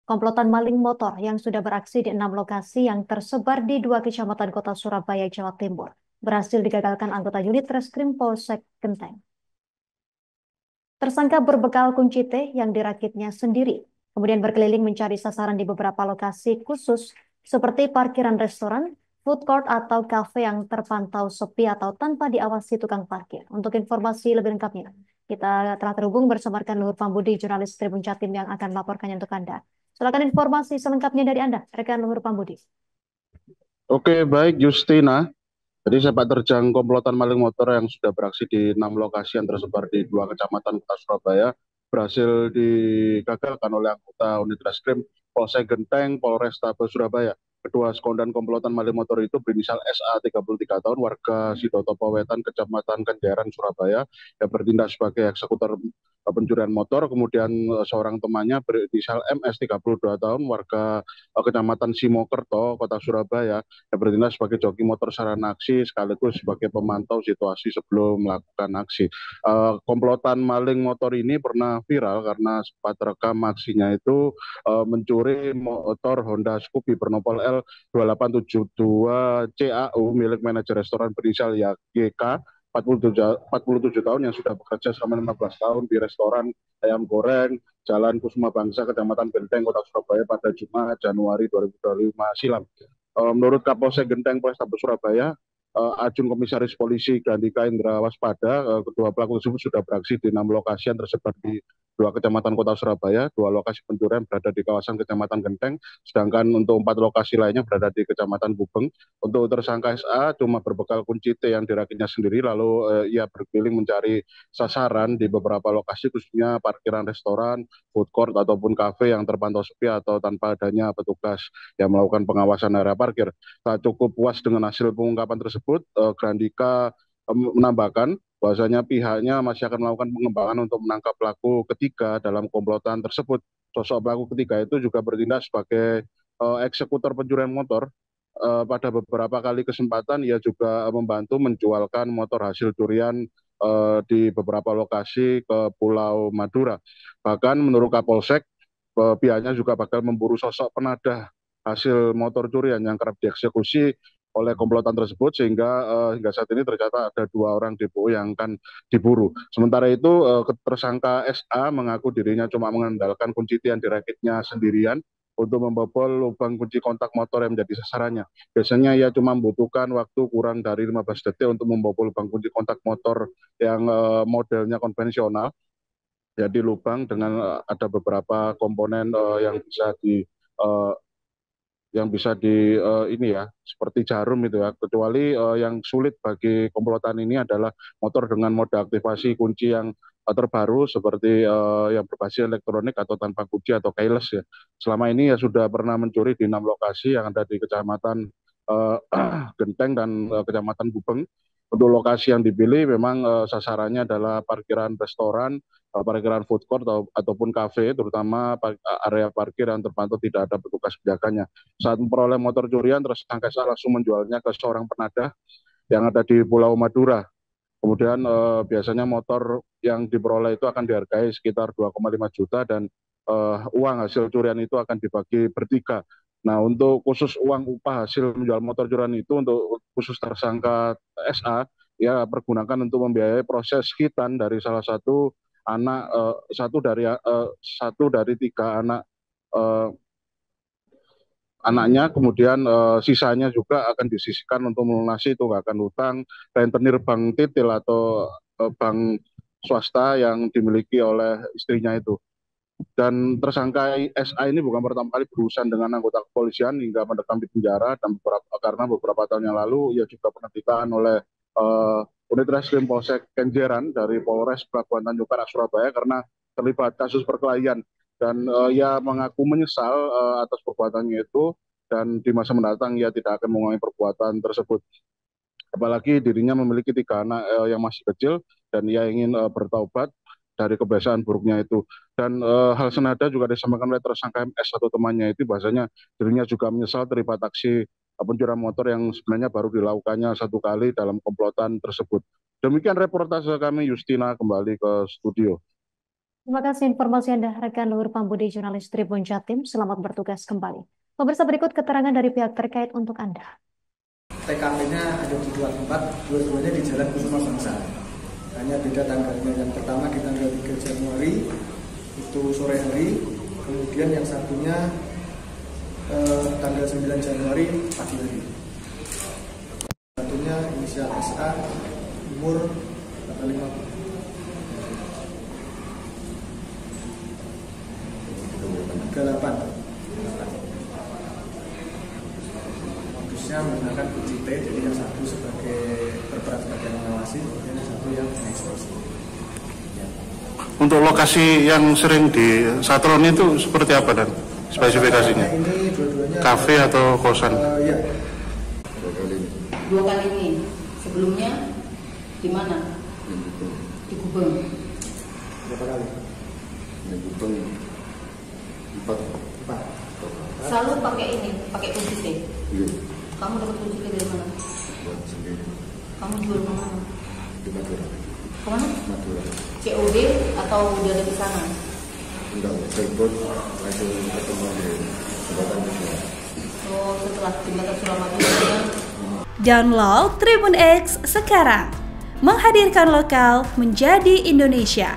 Komplotan maling motor yang sudah beraksi di 6 lokasi yang tersebar di 2 kecamatan kota Surabaya, Jawa Timur, berhasil digagalkan anggota unit Reskrim Polsek Genteng. Tersangka berbekal kunci T yang dirakitnya sendiri, kemudian berkeliling mencari sasaran di beberapa lokasi khusus seperti parkiran restoran, food court, atau kafe yang terpantau sepi atau tanpa diawasi tukang parkir. Untuk informasi lebih lengkapnya, kita telah terhubung bersama rekan Luhur Pambudi, jurnalis Tribun Jatim yang akan melaporkannya untuk Anda. Silakan informasi selengkapnya dari Anda, rekan Luhur Pambudi. Oke, baik Justina. Jadi sepak terjang komplotan maling motor yang sudah beraksi di 6 lokasi yang tersebar di 2 kecamatan kota Surabaya berhasil digagalkan oleh anggota unit reskrim Polsek Genteng, Polrestabes Surabaya. Kedua sekondan komplotan maling motor itu berinisial SA 33 tahun, warga Sidotopo Wetan, Kecamatan Kenjeran, Surabaya, yang bertindak sebagai eksekutor pencurian motor. Kemudian seorang temannya berinisial MS 32 tahun, warga Kecamatan Simokerto, Kota Surabaya, yang bertindak sebagai joki motor sarana aksi sekaligus sebagai pemantau situasi sebelum melakukan aksi. Komplotan maling motor ini pernah viral karena sempat rekam aksinya itu mencuri motor Honda Scoopy bernopol L2872 CAU milik manajer restoran berinisial YGK 47 tahun yang sudah bekerja selama 15 tahun di restoran ayam goreng Jalan Kusuma Bangsa, Kecamatan Genteng, Kota Surabaya pada Jumat Januari 2025 silam. Menurut Kapolsek Genteng Polrestabes Surabaya, Ajun Komisaris Polisi Gandika Indra Waspada, kedua pelaku tersebut sudah beraksi di 6 lokasi yang tersebar di 2 kecamatan kota Surabaya. 2 lokasi pencurian berada di kawasan Kecamatan Genteng, sedangkan untuk 4 lokasi lainnya berada di Kecamatan Gubeng. Untuk tersangka SA cuma berbekal kunci T yang dirakitnya sendiri, lalu ia berkeliling mencari sasaran di beberapa lokasi, khususnya parkiran restoran, food court, ataupun kafe yang terpantau sepi atau tanpa adanya petugas yang melakukan pengawasan area parkir. Saat cukup puas dengan hasil pengungkapan tersebut, Grandika menambahkan bahwasanya pihaknya masih akan melakukan pengembangan untuk menangkap pelaku ketiga dalam komplotan tersebut. Sosok pelaku ketiga itu juga bertindak sebagai eksekutor pencurian motor. Pada beberapa kali kesempatan ia juga membantu menjualkan motor hasil curian di beberapa lokasi ke Pulau Madura. Bahkan menurut Kapolsek, pihaknya juga bakal memburu sosok penadah hasil motor curian yang kerap dieksekusi oleh komplotan tersebut, sehingga hingga saat ini tercatat ada 2 orang DPO yang akan diburu. Sementara itu tersangka SA mengaku dirinya cuma mengandalkan kunci yang dirakitnya sendirian untuk membobol lubang kunci kontak motor yang menjadi sasarannya. Biasanya ia cuma membutuhkan waktu kurang dari 15 detik untuk membobol lubang kunci kontak motor yang modelnya konvensional. Jadi lubang dengan ada beberapa komponen uh, yang bisa ini ya, seperti jarum itu ya. Kecuali yang sulit bagi komplotan ini adalah motor dengan mode aktivasi kunci yang terbaru seperti yang berbasis elektronik atau tanpa kunci atau keyless ya. Selama ini ya sudah pernah mencuri di 6 lokasi yang ada di Kecamatan Genteng dan Kecamatan Gubeng. Untuk lokasi yang dipilih memang sasarannya adalah parkiran restoran, parkiran food court ataupun kafe, terutama area parkir yang terpantau tidak ada petugas penjaganya. Saat memperoleh motor curian, tersangka langsung menjualnya ke seorang penadah yang ada di Pulau Madura. Kemudian biasanya motor yang diperoleh itu akan dihargai sekitar 2,5 juta dan uang hasil curian itu akan dibagi bertiga. Nah, untuk khusus uang upah hasil menjual motor curian itu untuk khusus tersangka SA ya pergunakan untuk membiayai proses hitan dari salah satu anak satu dari 3 anak eh, anaknya, kemudian sisanya juga akan disisihkan untuk melunasi tunggakan hutang rentenir bank titil atau bank swasta yang dimiliki oleh istrinya itu. Dan tersangka SA ini bukan pertama kali berurusan dengan anggota kepolisian hingga mendekam di penjara, dan karena beberapa tahun yang lalu ia juga pernah ditahan oleh unit reskrim Polsek Kenjeran dari Polres Pelabuhan Tanjung Perak Surabaya karena terlibat kasus perkelahian, dan ia mengaku menyesal atas perbuatannya itu, dan di masa mendatang ia tidak akan mengulangi perbuatan tersebut. Apalagi dirinya memiliki 3 anak yang masih kecil dan ia ingin bertaubat dari kebiasaan buruknya itu. Dan hal senada juga disampaikan oleh tersangka MS atau temannya itu, bahasanya dirinya juga menyesal terlibat aksi pencurian motor yang sebenarnya baru dilakukannya 1 kali dalam komplotan tersebut. Demikian reportase kami, Justina, kembali ke studio. Terima kasih informasi Anda, rekan Luhur Pambudi, jurnalis Tribun Jatim. Selamat bertugas kembali. Pemirsa, berikut keterangan dari pihak terkait untuk Anda. TKP-nya ada di dua tempat, dua-duanya di Jalan Kusuma Bangsa. Hanya beda tanggalnya. Yang pertama di tanggal 3 Januari, itu sore hari. Kemudian yang satunya tanggal 9 Januari pagi hari. Satunya inisial SA, umur 50. Modusnya menggunakan kunci T, jadi yang satu sebagai berperan sebagai mengawasi, kemudian yang satu yang mengeksekusi. Ya. Untuk lokasi yang sering di Satron itu seperti apa dan spesifikasinya? Ini dua-duanya kafe atau kosan? Ya. Dua kali ini. Sebelumnya di mana? Di Gubeng. Berapa kali? Di Gubeng 4. Selalu pakai ini, pakai kunci T. Iya, Kamu dapat kunci T dari mana? buat sendiri. Kamu jual ke mana? Di Madura. Kemana? Madura. COD atau udah ada di sana? Enggak, telepon langsung ketemu di jembatan kedua. Oh, setelah jembatan Suramadu. Download Tribun X sekarang, menghadirkan lokal menjadi Indonesia.